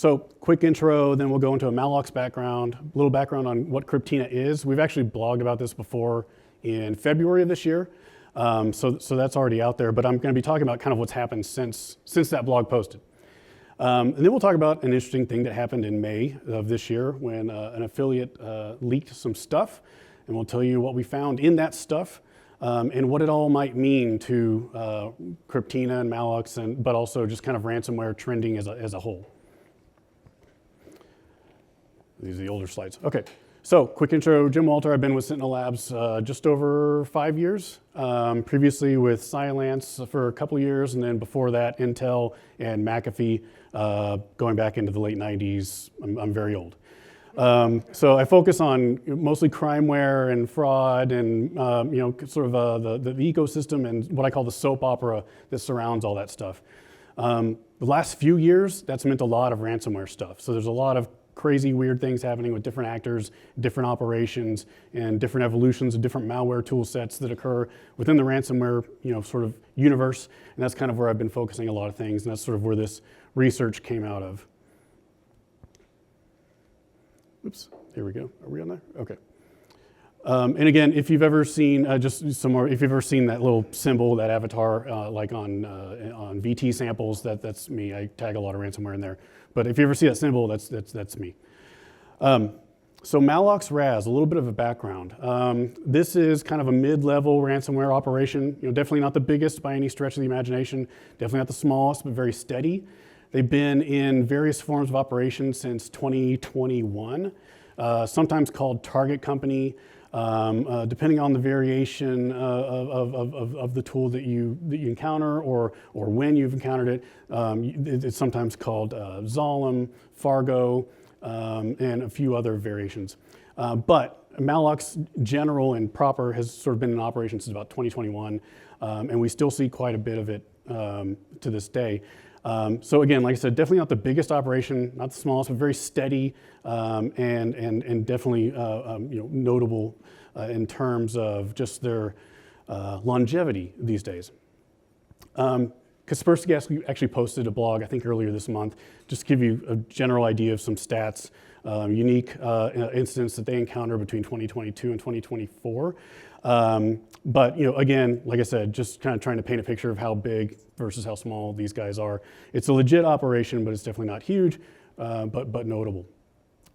So quick intro, then we'll go into a Mallox background, a little background on what Kryptina is. We've actually blogged about this before in February of this year, so that's already out there, but I'm going to be talking about kind of what's happened since that blog posted. And then we'll talk about an interesting thing that happened in May of this year when an affiliate leaked some stuff, and we'll tell you what we found in that stuff and what it all might mean to Kryptina and Mallox, but also just kind of ransomware trending as a whole. These are the older slides. Okay, so quick intro, Jim Walter. I've been with Sentinel Labs just over 5 years. Previously with Cylance for a couple years, and then before that, Intel and McAfee, going back into the late 90s. I'm very old. So I focus on mostly crimeware and fraud and sort of the ecosystem and what I call the soap opera that surrounds all that stuff. The last few years, that's meant a lot of ransomware stuff. So there's a lot of crazy, weird things happening with different actors, different operations, and different evolutions of different malware tool sets that occur within the ransomware, sort of universe. And that's kind of where I've been focusing a lot of things, and that's sort of where this research came out of. Oops, here we go. Are we on there? Okay. And again, if you've ever seen just some more, if you've ever seen that little symbol, that avatar, like on VT samples, that's me. I tag a lot of ransomware in there. But if you ever see that symbol, that's me. So Mallox RaaS, a little bit of a background. This is kind of a mid-level ransomware operation. Definitely not the biggest by any stretch of the imagination. Definitely not the smallest, but very steady. They've been in various forms of operation since 2021. Sometimes called target company. Depending on the variation of the tool that you encounter or when you've encountered it, it's sometimes called Zolom, Fargo, and a few other variations. But Mallox general and proper has sort of been in operation since about 2021, and we still see quite a bit of it to this day. So again, like I said, definitely not the biggest operation, not the smallest, but very steady and definitely notable in terms of just their longevity these days. Kaspersky actually posted a blog, I think earlier this month, just to give you a general idea of some stats, unique incidents that they encounter between 2022 and 2024. But again, like I said, just kind of trying to paint a picture of how big versus how small these guys are. It's a legit operation, but it's definitely not huge, but notable.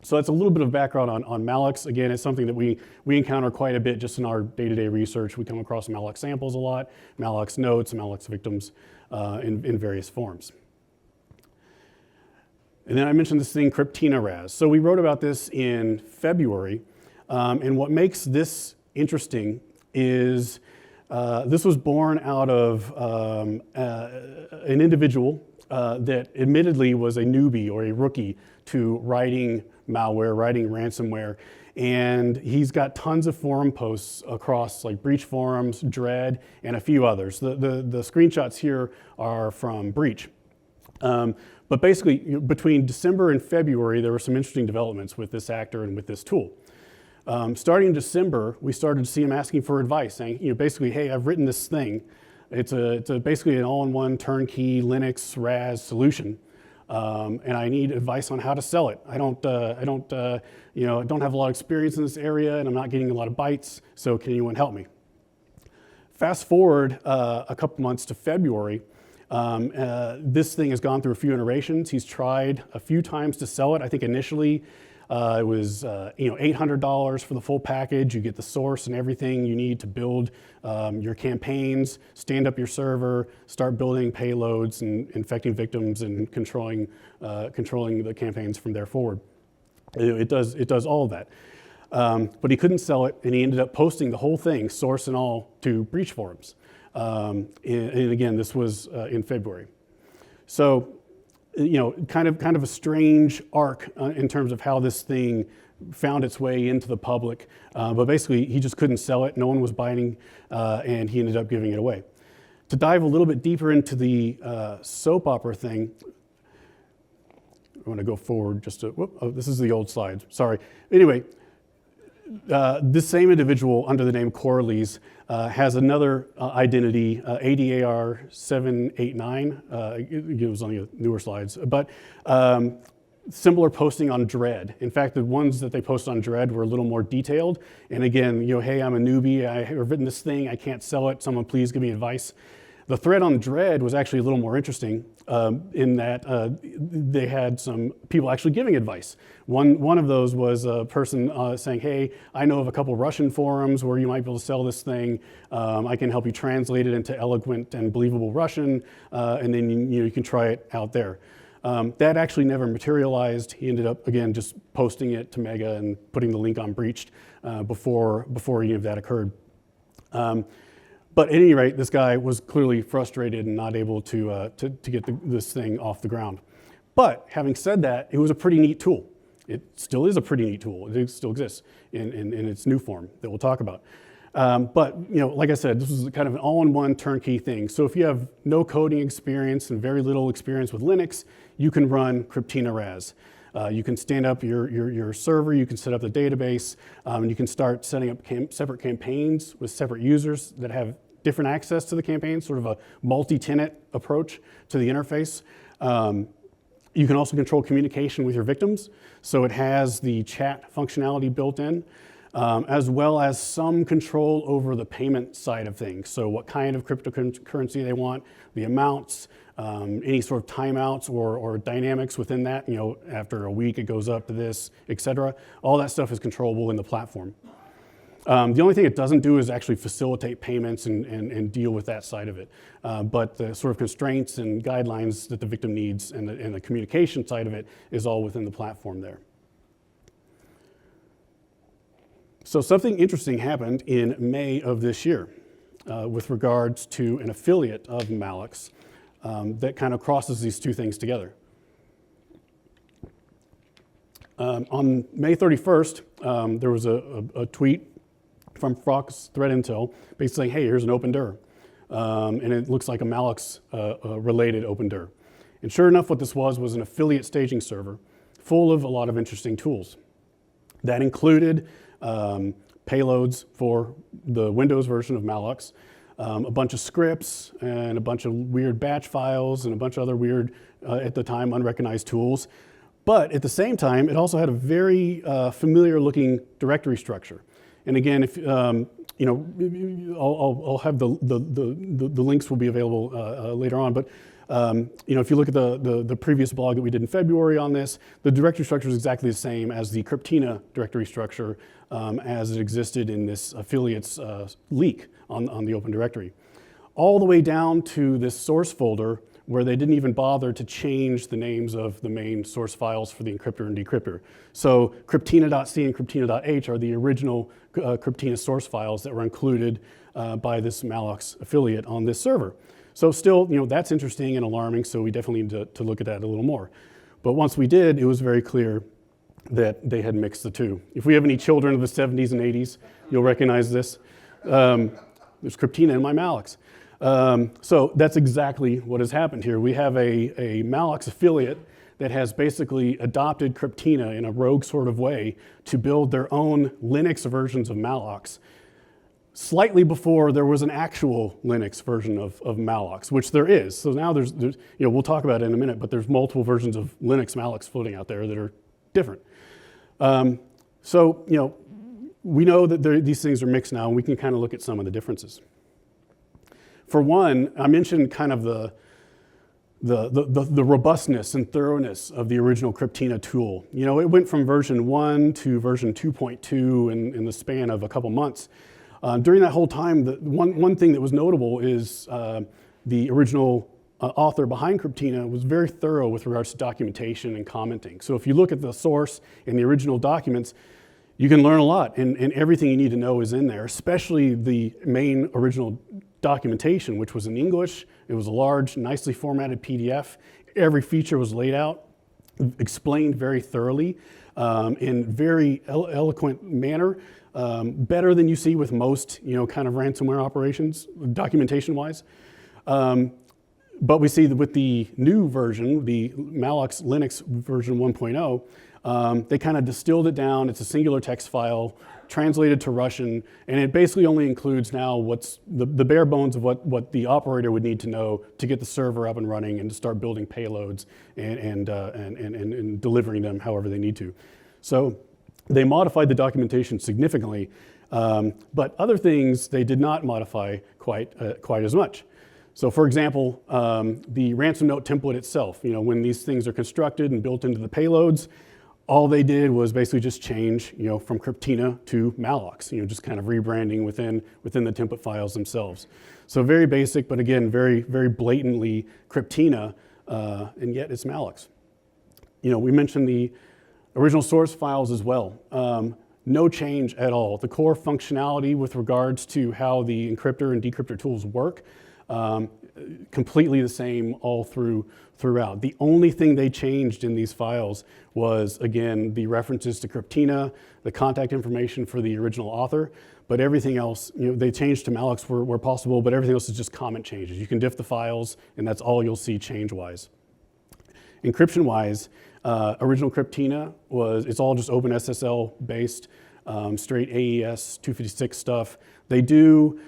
So that's a little bit of background on Mallox. Again, it's something that we encounter quite a bit just in our day-to-day research. We come across Mallox samples a lot, Mallox notes, Mallox victims in various forms. And then I mentioned this thing, Kryptina RaaS. So we wrote about this in February, and what makes this interesting is this was born out of an individual that admittedly was a newbie or a rookie to writing malware, writing ransomware, and he's got tons of forum posts across like Breach forums, Dread, and a few others. The screenshots here are from Breach. But basically, between December and February, there were some interesting developments with this actor and with this tool. Starting in December, we started to see him asking for advice, saying, basically, hey, I've written this thing. It's basically an all-in-one turnkey Linux RaaS solution, and I need advice on how to sell it. I don't have a lot of experience in this area, and I'm not getting a lot of bites. So can anyone help me? Fast forward a couple months to February. This thing has gone through a few iterations. He's tried a few times to sell it. I think initially it was $800 for the full package. You get the source and everything you need to build your campaigns, stand up your server, start building payloads and infecting victims and controlling the campaigns from there forward. It does all of that. But he couldn't sell it, and he ended up posting the whole thing, source and all, to Breach forums. And again, this was in February. So, kind of a strange arc in terms of how this thing found its way into the public. But basically, he just couldn't sell it. No one was biting, and he ended up giving it away. To dive a little bit deeper into the soap opera thing, I'm going to go forward just to, this is the old slide, sorry. Anyway, this same individual under the name Corleys has another identity, ADAR789. It was on the newer slides, but similar posting on Dread. In fact, the ones that they posted on Dread were a little more detailed. And again, hey, I'm a newbie, I have written this thing, I can't sell it, someone please give me advice. The thread on Dread was actually a little more interesting in that they had some people actually giving advice. One of those was a person saying, hey, I know of a couple Russian forums where you might be able to sell this thing. I can help you translate it into eloquent and believable Russian, and then you can try it out there. That actually never materialized. He ended up, again, just posting it to Mega and putting the link on Breached before any of that occurred. But at any rate, this guy was clearly frustrated and not able to get this thing off the ground. But having said that, it was a pretty neat tool. It still is a pretty neat tool. It still exists in its new form that we'll talk about. But like I said, this was kind of an all-in-one turnkey thing. So if you have no coding experience and very little experience with Linux, you can run Kryptina RaaS. You can stand up your server, you can set up the database, and you can start setting up separate campaigns with separate users that have different access to the campaign, sort of a multi-tenant approach to the interface. You can also control communication with your victims. So it has the chat functionality built in, as well as some control over the payment side of things. So what kind of cryptocurrency they want, the amounts, any sort of timeouts or dynamics within that. After a week it goes up to this, et cetera. All that stuff is controllable in the platform. The only thing it doesn't do is actually facilitate payments and deal with that side of it. But the sort of constraints and guidelines that the victim needs and the communication side of it is all within the platform there. So something interesting happened in May of this year with regards to an affiliate of Mallox that kind of crosses these two things together. On May 31st, there was a tweet from Fox Threat Intel basically saying, hey, here's an open dir. And it looks like a Mallox related open dir. And sure enough, what this was an affiliate staging server full of a lot of interesting tools. That included payloads for the Windows version of Mallox, a bunch of scripts and a bunch of weird batch files and a bunch of other weird, at the time, unrecognized tools. But at the same time, it also had a very familiar looking directory structure. And again, if I'll have the links will be available later on. But if you look at the previous blog that we did in February on this, the directory structure is exactly the same as the Kryptina directory structure as it existed in this affiliates leak on the Open Directory. All the way down to this source folder where they didn't even bother to change the names of the main source files for the encryptor and decryptor. So Kryptina.c and Kryptina.h are the original Kryptina source files that were included by this Mallox affiliate on this server. So still, that's interesting and alarming, so we definitely need to look at that a little more. But once we did, it was very clear that they had mixed the two. If we have any children of the 70s and 80s, you'll recognize this. There's Kryptina in my Mallox. So that's exactly what has happened here. We have a Mallox affiliate that has basically adopted Kryptina in a rogue sort of way to build their own Linux versions of Mallox, slightly before there was an actual Linux version of Mallox, which there is. So now there's we'll talk about it in a minute, but there's multiple versions of Linux Mallox floating out there that are different. We know that these things are mixed now, and we can kind of look at some of the differences. For one, I mentioned kind of the robustness and thoroughness of the original Kryptina tool. It went from version 1 to version 2.2 in the span of a couple months. During that whole time, one thing that was notable is the original author behind Kryptina was very thorough with regards to documentation and commenting. So if you look at the source and the original documents, you can learn a lot, and everything you need to know is in there, especially the main original documentation, which was in English. It was a large, nicely formatted PDF. Every feature was laid out, explained very thoroughly, in very eloquent manner, better than you see with most, kind of ransomware operations, documentation-wise. But we see that with the new version, the Mallox Linux version 1.0, they kind of distilled it down. It's a singular text file, translated to Russian, and it basically only includes now what's the bare bones of what the operator would need to know to get the server up and running and to start building payloads and delivering them however they need to. So they modified the documentation significantly, but other things they did not modify quite as much. So for example, the ransom note template itself, when these things are constructed and built into the payloads, all they did was basically just change, from Kryptina to Mallox, just kind of rebranding within the template files themselves. So very basic, but again, very, very blatantly Kryptina, and yet it's Mallox. We mentioned the original source files as well. No change at all. The core functionality with regards to how the encryptor and decryptor tools work, completely the same all throughout. The only thing they changed in these files was, again, the references to Kryptina, the contact information for the original author, but everything else, they changed to Mallox where possible, but everything else is just comment changes. You can diff the files, and that's all you'll see change-wise. Encryption-wise, original Kryptina it's all just OpenSSL based, straight AES 256 stuff. They do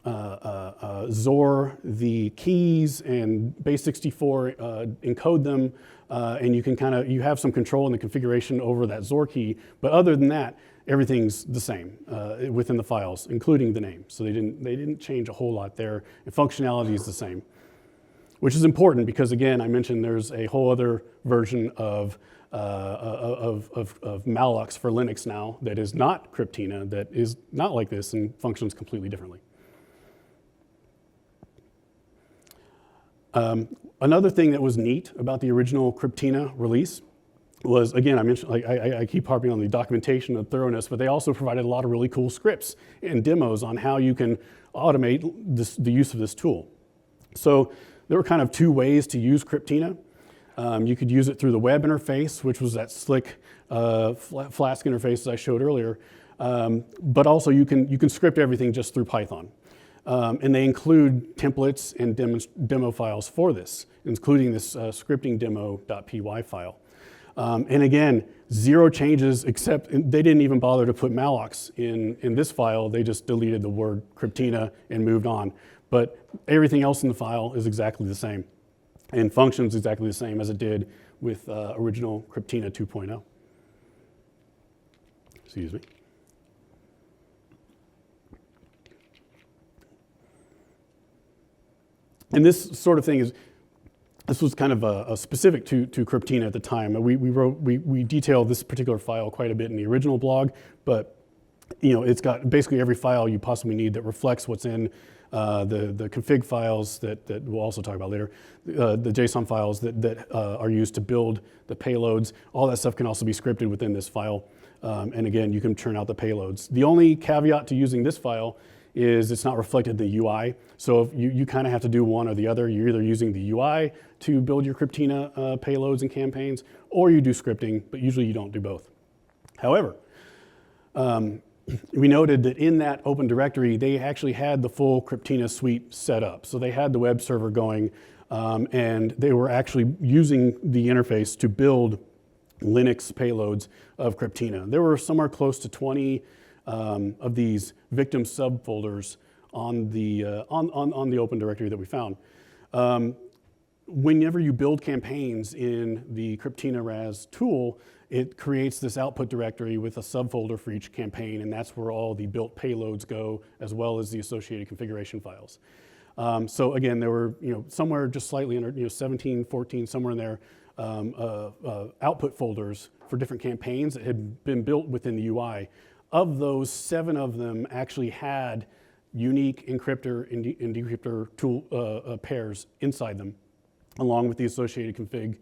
XOR the keys and base64 encode them, and you have some control in the configuration over that XOR key, but other than that, everything's the same within the files, including the name. So they didn't change a whole lot there, and functionality is the same, which is important because, again, I mentioned there's a whole other version of Mallox for Linux now that is not Kryptina, that is not like this and functions completely differently. Another thing that was neat about the original Kryptina release was, again, I mentioned, I keep harping on the documentation and thoroughness, but they also provided a lot of really cool scripts and demos on how you can automate the use of this tool. So there were kind of two ways to use Kryptina. You could use it through the web interface, which was that slick Flask interface that I showed earlier, but also you can script everything just through Python. And they include templates and demo files for this, including this scripting demo.py file. And again, zero changes except they didn't even bother to put Mallox in this file. They just deleted the word Kryptina and moved on. But everything else in the file is exactly the same and functions exactly the same as it did with original Kryptina 2.0. Excuse me. And this sort of thing this was kind of specific to Kryptina at the time. We detailed this particular file quite a bit in the original blog, but it's got basically every file you possibly need that reflects what's in the config files that we'll also talk about later, the JSON files that are used to build the payloads. All that stuff can also be scripted within this file. And again, you can churn out the payloads. The only caveat to using this file is it's not reflected in the UI. So if you kind of have to do one or the other. You're either using the UI to build your Kryptina payloads and campaigns, or you do scripting, but usually you don't do both. However, we noted that in that open directory, they actually had the full Kryptina suite set up. So they had the web server going, and they were actually using the interface to build Linux payloads of Kryptina. There were somewhere close to 20 of these victim subfolders on the open directory that we found. Whenever you build campaigns in the Kryptina RaaS tool, it creates this output directory with a subfolder for each campaign, and that's where all the built payloads go, as well as the associated configuration files. So again, there were somewhere just slightly under 17, 14, somewhere in there, output folders for different campaigns that had been built within the UI. Of those, 7 of them actually had unique encryptor and decryptor tool pairs inside them, along with the associated config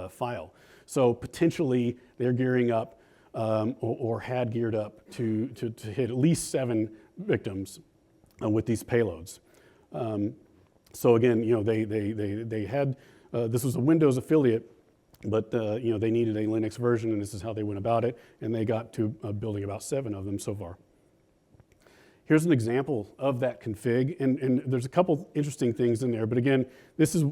file. So potentially they're gearing up or had geared up to hit at least 7 victims with these payloads. So again, they had this was a Windows affiliate, but they needed a Linux version, and this is how they went about it, and they got to building about 7 of them so far. Here's an example of that config, and there's a couple interesting things in there, but again, this is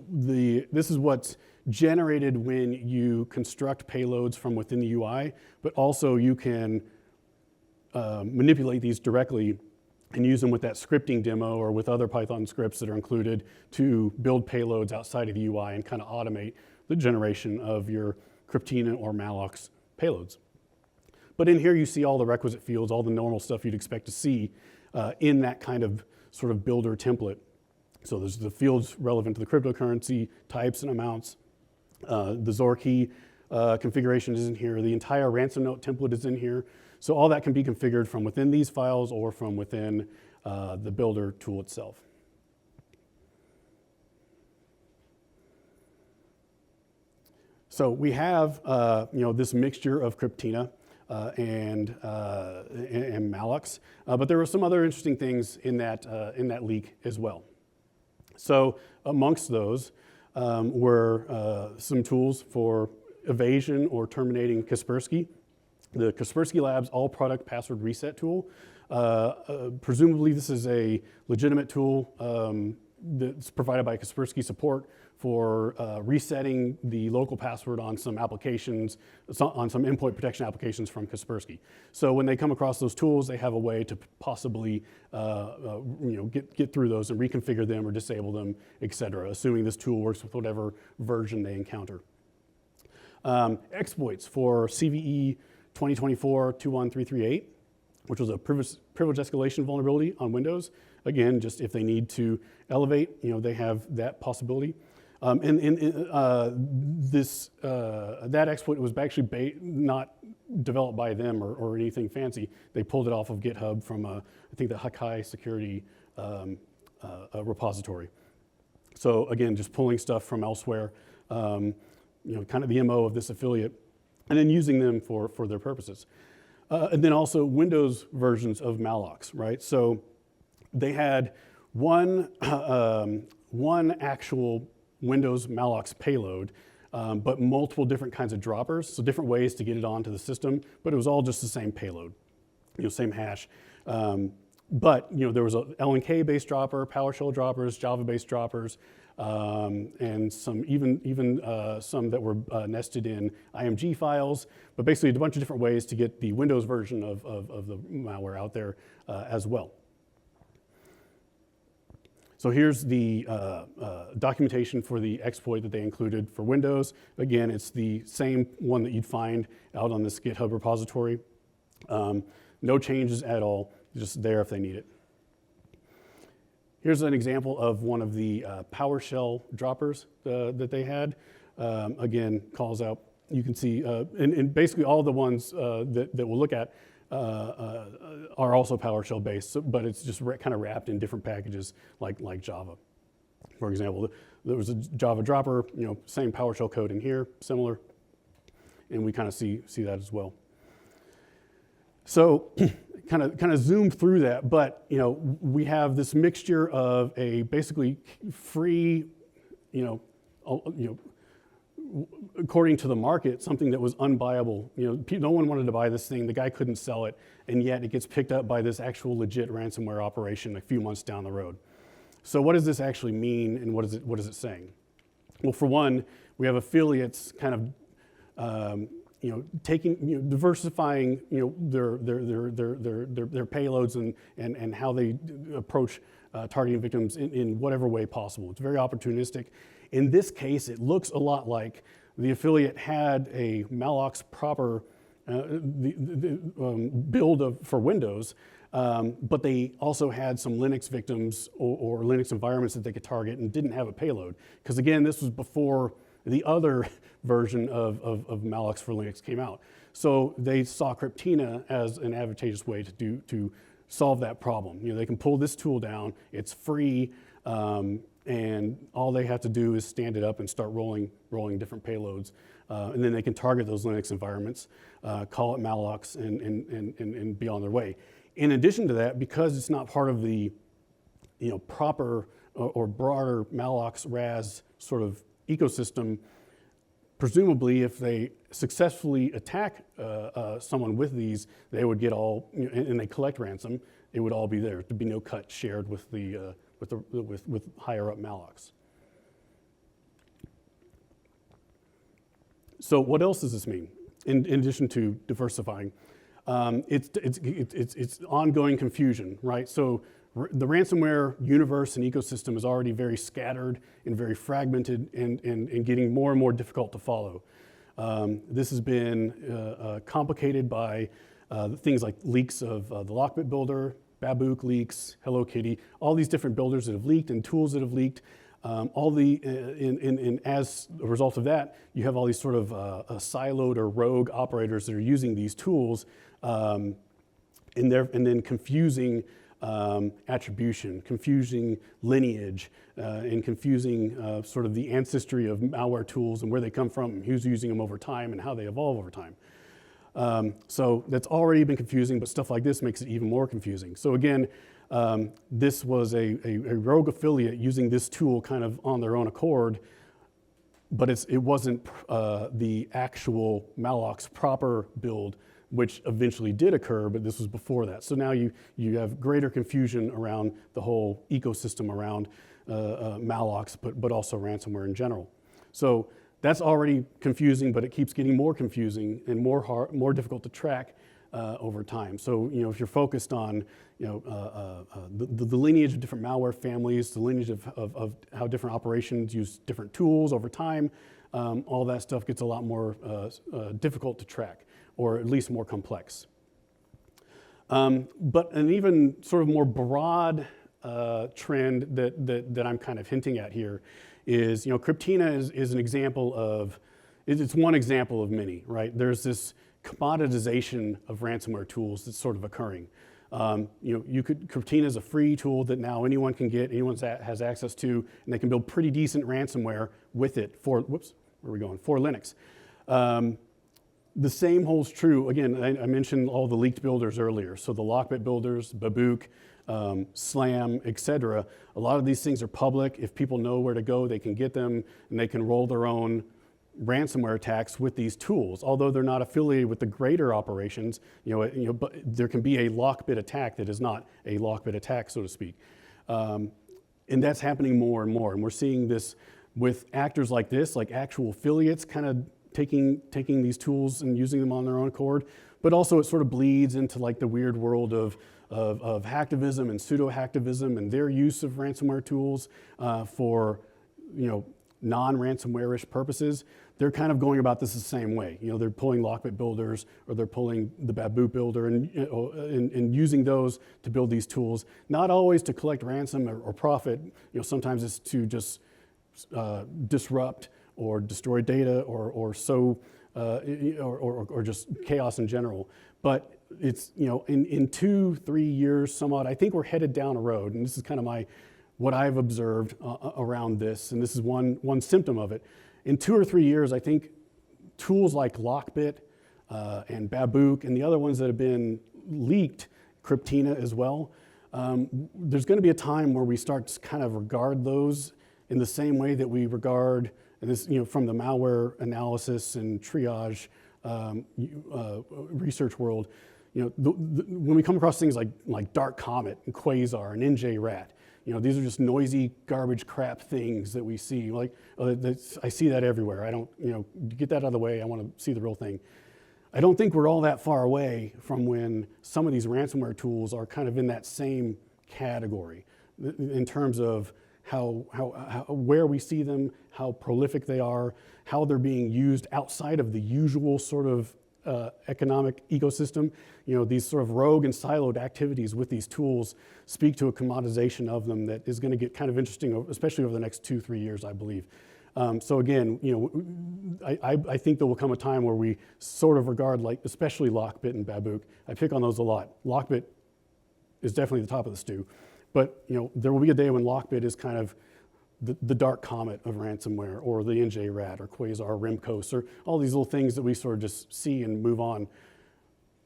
what's generated when you construct payloads from within the UI, but also you can manipulate these directly and use them with that scripting demo or with other Python scripts that are included to build payloads outside of the UI and kind of automate the generation of your Kryptina or Mallox payloads. But in here you see all the requisite fields, all the normal stuff you'd expect to see in that kind of sort of builder template. So there's the fields relevant to the cryptocurrency, types and amounts. The Zor key configuration is in here. The entire ransom note template is in here. So all that can be configured from within these files or from within the builder tool itself. So we have this mixture of Kryptina and Mallox, but there were some other interesting things in that leak as well. So amongst those were some tools for evasion or terminating Kaspersky. The Kaspersky Labs all product password reset tool. Presumably this is a legitimate tool that's provided by Kaspersky support for resetting the local password on some applications, on some endpoint protection applications from Kaspersky. So when they come across those tools, they have a way to possibly get through those and reconfigure them or disable them, et cetera, assuming this tool works with whatever version they encounter. Exploits for CVE 2024-21338, which was a privilege escalation vulnerability on Windows. Again, just if they need to elevate, they have that possibility. That exploit was actually not developed by them or anything fancy. They pulled it off of GitHub from, I think, the Hakai security repository. So again, just pulling stuff from elsewhere, kind of the MO of this affiliate, and then using them for their purposes. And then also Windows versions of Mallox, right? So they had one actual Windows Mallox payload, but multiple different kinds of droppers, so different ways to get it onto the system, but it was all just the same payload, same hash. But there was a LNK-based dropper, PowerShell droppers, Java-based droppers, and some even some that were nested in IMG files, but basically a bunch of different ways to get the Windows version of the malware out there as well. So here's the documentation for the exploit that they included for Windows. Again, it's the same one that you'd find out on this GitHub repository. No changes at all, just there if they need it. Here's an example of one of the PowerShell droppers that they had. Again, calls out, you can see, and basically all the ones that we'll look at are also PowerShell based, but it's just kind of wrapped in different packages like Java. For example, there was a Java dropper, same PowerShell code in here, similar, and we kind of see that as well. So kind of zoom through that, but we have this mixture of a basically free, according to the market, something that was unbuyable. No one wanted to buy this thing. The guy couldn't sell it, and yet it gets picked up by this actual legit ransomware operation a few months down the road. So what does this actually mean, and what is it saying? Well, for one, we have affiliates kind of diversifying their payloads and how they approach targeting victims in whatever way possible. It's very opportunistic. In this case, it looks a lot like the affiliate had a Mallox proper build for Windows, but they also had some Linux victims or Linux environments that they could target and didn't have a payload. Because again, this was before the other version of Mallox for Linux came out. So they saw Kryptina as an advantageous way to solve that problem. They can pull this tool down, it's free, and all they have to do is stand it up and start rolling different payloads. And then they can target those Linux environments, call it Mallox, and be on their way. In addition to that, because it's not part of the proper or broader Mallox RaaS sort of ecosystem, presumably if they successfully attack someone with these, they would get all, and they collect ransom, it would all be there. There'd be no cut shared with with higher up Mallox. So what else does this mean? In addition to diversifying, it's ongoing confusion, right? So the ransomware universe and ecosystem is already very scattered and very fragmented and getting more and more difficult to follow. This has been complicated by things like leaks of the Lockbit builder, Babook leaks, Hello Kitty, all these different builders that have leaked and tools that have leaked. As a result of that, you have all these sort of siloed or rogue operators that are using these tools and then confusing attribution, confusing lineage, and confusing sort of the ancestry of malware tools and where they come from, and who's using them over time, and how they evolve over time. So that's already been confusing, but stuff like this makes it even more confusing. So again, this was a rogue affiliate using this tool kind of on their own accord, but it wasn't the actual Mallox proper build, which eventually did occur, but this was before that. So now you have greater confusion around the whole ecosystem around Mallox, but also ransomware in general. So that's already confusing, but it keeps getting more confusing and more difficult to track over time. So if you're focused on the lineage of different malware families, the lineage of how different operations use different tools over time, all that stuff gets a lot more difficult to track, or at least more complex. But an even sort of more broad trend that I'm kind of hinting at here is, Kryptina is an example of, it's one example of many, right? There's this commoditization of ransomware tools that's sort of occurring. Kryptina is a free tool that now anyone can get, anyone has access to, and they can build pretty decent ransomware with it for Linux. The same holds true, again, I mentioned all the leaked builders earlier. So the Lockbit builders, Babook, Slam, etc. A lot of these things are public. If people know where to go, they can get them, and they can roll their own ransomware attacks with these tools. Although they're not affiliated with the greater operations, but there can be a Lockbit attack that is not a Lockbit attack, so to speak. And that's happening more and more. And we're seeing this with actors like this, like actual affiliates kind of taking these tools and using them on their own accord. But also it sort of bleeds into like the weird world of hacktivism and pseudo-hacktivism and their use of ransomware tools for non-ransomware-ish purposes. They're kind of going about this the same way. They're pulling Lockbit builders, or they're pulling the Babook builder and using those to build these tools, not always to collect ransom or profit. Sometimes it's to just disrupt or destroy data or just chaos in general. But it's, in 2-3 years, somewhat, I think we're headed down a road, and this is kind of what I've observed around this, and this is one symptom of it. In 2 or 3 years, I think tools like Lockbit and Babook and the other ones that have been leaked, Kryptina as well, there's going to be a time where we start to kind of regard those in the same way that we regard, and this, from the malware analysis and triage research world, when we come across things like Dark Comet and Quasar and NJ-Rat, these are just noisy garbage crap things that we see. Like, I see that everywhere. I don't, get that out of the way. I want to see the real thing. I don't think we're all that far away from when some of these ransomware tools are kind of in that same category in terms of where we see them, how prolific they are, how they're being used outside of the usual sort of economic ecosystem. These sort of rogue and siloed activities with these tools speak to a commoditization of them that is going to get kind of interesting, especially over the next 2-3 years, I believe. So again, I think there will come a time where we sort of regard, especially Lockbit and Babook. I pick on those a lot. Lockbit is definitely the top of the stew. But there will be a day when Lockbit is kind of the Dark Comet of ransomware, or the NJ-Rat, or Quasar, Rimkos, or all these little things that we sort of just see and move on.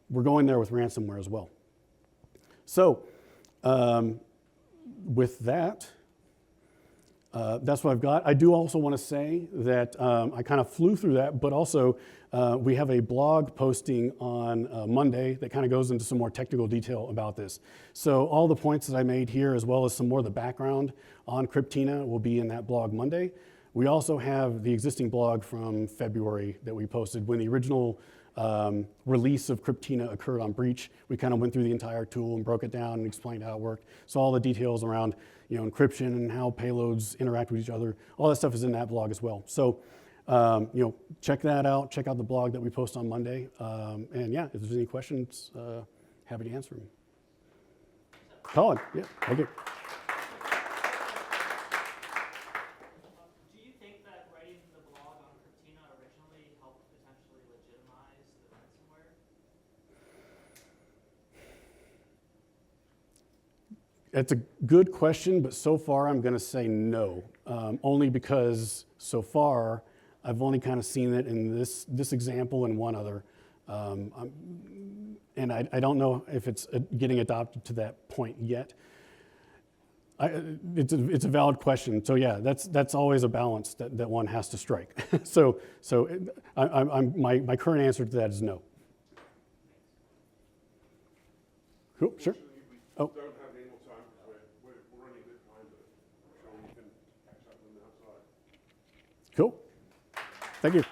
We're going there with ransomware as well. So with that, that's what I've got. I do also want to say that I kind of flew through that, but also we have a blog posting on Monday that kind of goes into some more technical detail about this. So all the points that I made here, as well as some more of the background on Kryptina, will be in that blog Monday. We also have the existing blog from February that we posted when the original release of Kryptina occurred on Breach. We kind of went through the entire tool and broke it down and explained how it worked. So all the details around encryption and how payloads interact with each other, all that stuff is in that blog as well. So check that out. Check out the blog that we post on Monday. And yeah, if there's any questions, happy to answer them. Colin, yeah, thank you. Do you think that writing the blog on Kryptina originally helped potentially legitimize the ransomware? That's a good question, but so far I'm going to say no, only because so far I've only kind of seen it in this example and one other. And I don't know if it's getting adopted to that point yet. It's a valid question. So yeah, that's always a balance that one has to strike. so my current answer to that is no. Cool, sure. We don't have any more time because we're running a bit behind, but I'm sure we can catch up on the outside. Cool. Thank you.